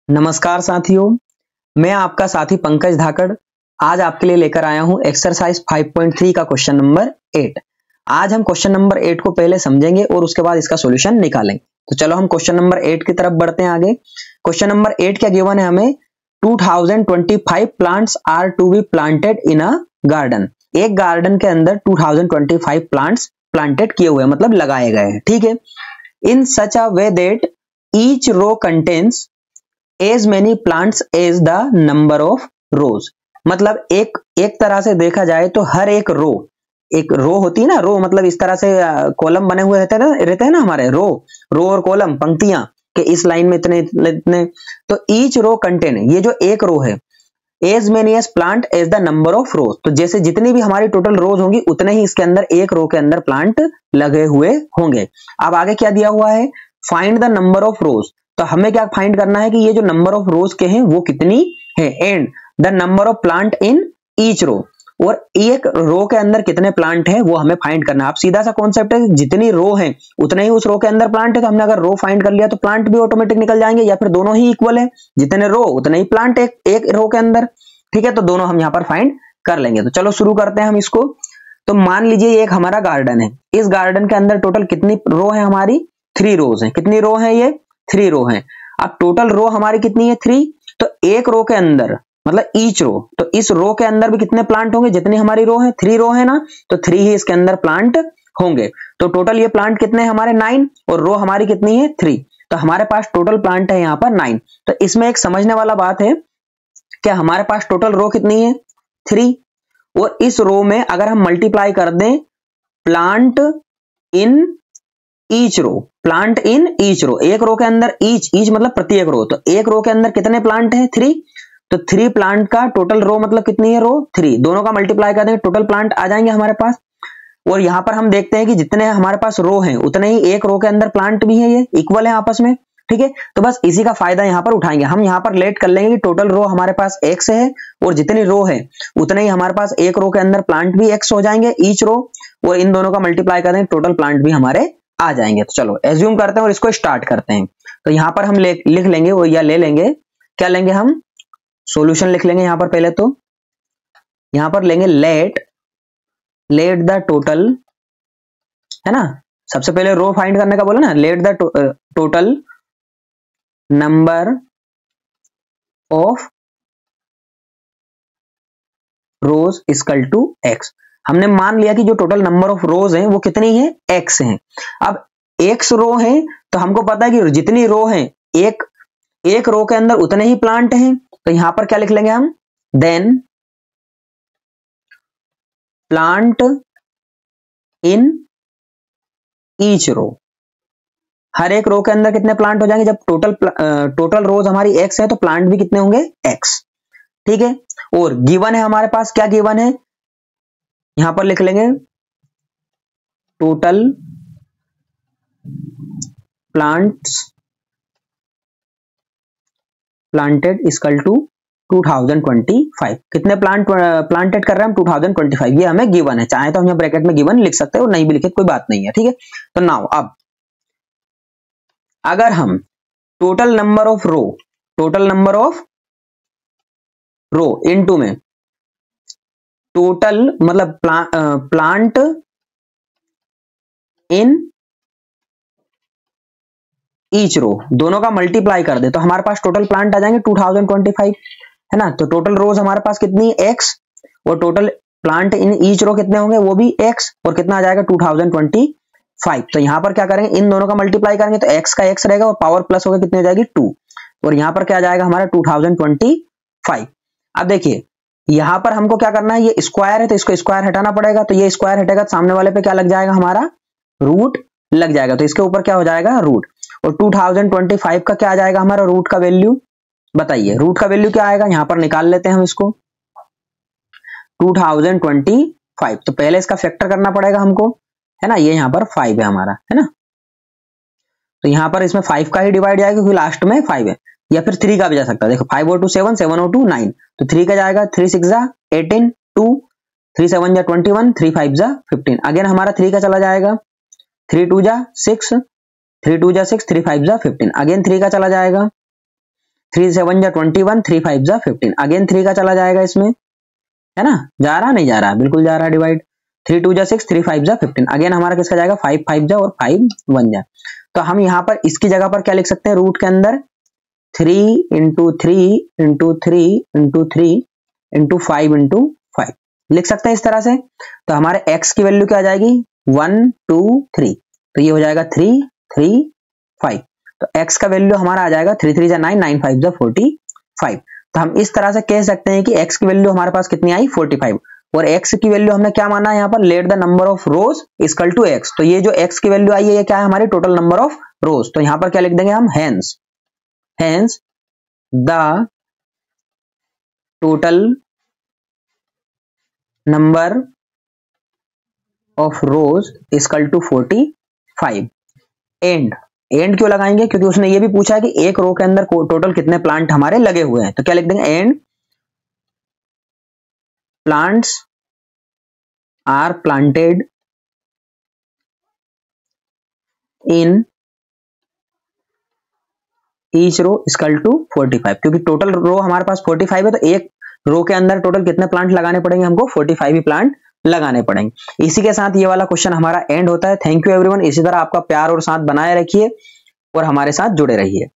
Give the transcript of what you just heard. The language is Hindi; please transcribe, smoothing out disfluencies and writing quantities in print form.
नमस्कार साथियों, मैं आपका साथी पंकज धाकड़ आज आपके लिए लेकर आया हूं एक्सरसाइज 5.3 का क्वेश्चन नंबर 8। आज हम क्वेश्चन नंबर 8 को पहले समझेंगे और उसके बाद इसका सॉल्यूशन निकालेंगे। तो चलो हम क्वेश्चन नंबर 8 की तरफ बढ़ते हैं आगे। क्वेश्चन नंबर 8 क्या गिवन है हमें, 2025 plants are to be planted in a garden. एक गार्डन के अंदर 2025 प्लांट्स प्लांटेड किए हुए मतलब लगाए गए हैं, ठीक है। In such a way that each row contains as many plants as the number of rows. मतलब एक तरह से देखा जाए तो हर एक रो होती है ना, रो मतलब इस तरह से कॉलम बने हुए रहते हैं ना हमारे, रो और कॉलम, पंक्तियां कि इस लाइन में इतने इतने। तो ईच रो कंटेन, ये जो एक रो है, as many as plant as the number of rows. तो जैसे जितनी भी हमारी टोटल रोज होंगी उतने ही इसके अंदर एक रो के अंदर प्लांट लगे हुए होंगे। अब आगे क्या दिया हुआ है, find the number of rows. तो हमें क्या फाइंड करना है कि ये जो नंबर ऑफ रोज के हैं वो कितनी है, and the number of plant in each row, और एक रो के अंदर कितने प्लांट है वो हमें फाइंड करना है। अब सीधा सा कॉन्सेप्ट है, जितनी रो है उतने ही उस रो के अंदर प्लांट है। तो हमने अगर रो फाइंड कर लिया तो प्लांट भी ऑटोमेटिक निकल जाएंगे, या फिर दोनों ही इक्वल है, जितने रो उतने ही प्लांट एक रो के अंदर, ठीक है। तो दोनों हम यहाँ पर फाइंड कर लेंगे। तो चलो शुरू करते हैं हम इसको। तो मान लीजिए ये एक हमारा गार्डन है, इस गार्डन के अंदर टोटल कितनी रो है हमारी, 3 रोज है। कितनी रो है ये, 3 रो है। अब टोटल रो हमारी कितनी है, 3। तो एक रो के अंदर मतलब ईच रो, तो इस रो के अंदर भी कितने प्लांट होंगे, जितनी हमारी रो है, 3 रो है ना, तो 3 ही इसके अंदर प्लांट होंगे। तो टोटल ये प्लांट कितने हैं हमारे, 9, और रो हमारी कितनी है, 3। तो हमारे पास टोटल प्लांट है यहाँ पर 9। तो इसमें एक समझने वाला बात है कि हमारे पास टोटल रो कितनी है, 3, और इस रो में अगर हम मल्टीप्लाई कर दें plant in each row, plant in each row, एक रो के अंदर ईच मतलब प्रत्येक रो, तो एक रो के अंदर कितने प्लांट है, 3। तो 3 प्लांट का टोटल रो मतलब कितनी है, रो 3। दोनों का मल्टीप्लाई कर देंगे टोटल प्लांट आ जाएंगे हमारे पास। और यहां पर हम देखते हैं कि जितने हमारे पास रो हैं उतने ही एक रो के अंदर प्लांट भी है, ये इक्वल है आपस में, ठीक है। तो बस इसी का फायदा यहां पर उठाएंगे हम। यहां पर लेट कर लेंगे कि टोटल रो हमारे पास x है, और जितनी रो है उतने ही हमारे पास एक रो के अंदर प्लांट भी x हो जाएंगे, ईच रो, और इन दोनों का मल्टीप्लाई कर देंगे टोटल प्लांट भी हमारे आ जाएंगे। तो चलो एज्यूम करते हैं और इसको स्टार्ट करते हैं। तो यहां पर हम लिख लेंगे, वो या ले लेंगे, क्या लेंगे हम, सॉल्यूशन लिख लेंगे यहां पर पहले। तो यहां पर लेंगे लेट द टोटल, है ना, सबसे पहले रो फाइंड करने का बोला ना, let the total number of rows equal to x। हमने मान लिया कि जो टोटल नंबर ऑफ रोज हैं वो कितनी है, x है। अब x रो है तो हमको पता है कि जितनी रो है एक रो के अंदर उतने ही प्लांट हैं। तो यहां पर क्या लिख लेंगे हम, then plant in each row, हर एक रो के अंदर कितने प्लांट हो जाएंगे, जब टोटल रोज हमारी x है तो प्लांट भी कितने होंगे, x, ठीक है। और गिवन है हमारे पास, क्या गिवन है, यहां पर लिख लेंगे total plants planted equal to 2025। कितने प्लांटेड कर रहे हैं हम, 2025, ये हमें गिवन है। चाहे तो हम यहाँ ब्रैकेट में गिवन लिख सकते हैं और नहीं भी लिखे कोई बात नहीं है, ठीक है। तो नाउ अब अगर हम total number of rows into में टोटल मतलब प्लांट इन ईच रो, दोनों का मल्टीप्लाई कर दे तो हमारे पास टोटल प्लांट आ जाएंगे 2025, है ना। तो टोटल रोज हमारे पास कितनी है, x, और total plant in each row कितने होंगे, वो भी x, और कितना आ जाएगा 2025। तो यहां पर क्या करेंगे, इन दोनों का मल्टीप्लाई करेंगे तो x का x रहेगा और पावर प्लस होकर कितनी हो जाएगी, 2, और यहां पर क्या जाएगा हमारा 2025। अब देखिए यहां पर हमको क्या करना है, ये स्क्वायर है तो इसको स्क्वायर हटाना पड़ेगा। तो ये स्क्वायर हटेगा तो सामने वाले पे क्या लग जाएगा, हमारा रूट लग जाएगा। तो इसके ऊपर क्या हो जाएगा, रूट, और 2025 का क्या आ जाएगा हमारा रूट का वैल्यू, बताइए रूट का वैल्यू क्या आएगा, यहां पर निकाल लेते हैं हम इसको, 2025। तो पहले इसका फैक्टर करना पड़ेगा हमको, है ना, ये यहां पर 5 है हमारा, है ना। तो यहां पर इसमें 5 का ही डिवाइड जाएगा क्योंकि लास्ट में 5 है, या फिर 3 का भी जा सकता है। देखो 5 और 2 7, 7 और 2 9, तो 3 का जाएगा, 3 6 जा 18, 2 3 7 जा 21, 3 5 जा 15। अगेन हमारा 3 का चला जाएगा, 3 2 जा 6, 3 2 जा 6, 3 5 जा 15। अगेन 3 का चला जाएगा, 3 7 जा 21, 3 5 जा 15, अगेन 3 का चला जाएगा इसमें, है ना, जा रहा नहीं जा रहा, बिल्कुल जा रहा, डिवाइड 3 2 जा 6, 3 5 जा 15, अगेन हमारा किसका जाएगा 5 5 जा और 5 1 जा। तो हम यहाँ पर इसकी जगह पर क्या लिख सकते हैं, रूट के अंदर 3 into 3 into 3 into 3 into 5 into 5 लिख सकते हैं इस तरह से। तो हमारे x की वैल्यू क्या आ जाएगी 1 2 3, तो ये हो जाएगा 3 3 5, तो x का वैल्यू हमारा आ जाएगा 3 3 जा 9, 9 5 जा 45। तो हम इस तरह से कह सकते हैं कि x की वैल्यू हमारे पास कितनी आई 45, और x की वैल्यू हमने क्या माना है यहाँ पर, let the number of rows equal to x। तो ये जो x की वैल्यू आई है ये क्या है, हमारी टोटल नंबर ऑफ रोज। तो यहाँ पर क्या लिख देंगे हम, hence the total number of rows equal to 45। And क्यों लगाएंगे, क्योंकि उसने ये भी पूछा है कि एक रो के अंदर टोटल कितने प्लांट हमारे लगे हुए हैं। तो क्या लिख देंगे, and plants are planted in each row equal to 45, क्योंकि टोटल रो हमारे पास 45 है, तो एक रो के अंदर टोटल कितने प्लांट लगाने पड़ेंगे हमको, 45 ही प्लांट लगाने पड़ेंगे। इसी के साथ ये वाला क्वेश्चन हमारा एंड होता है। Thank you everyone. इसी तरह आपका प्यार और साथ बनाए रखिए और हमारे साथ जुड़े रहिए।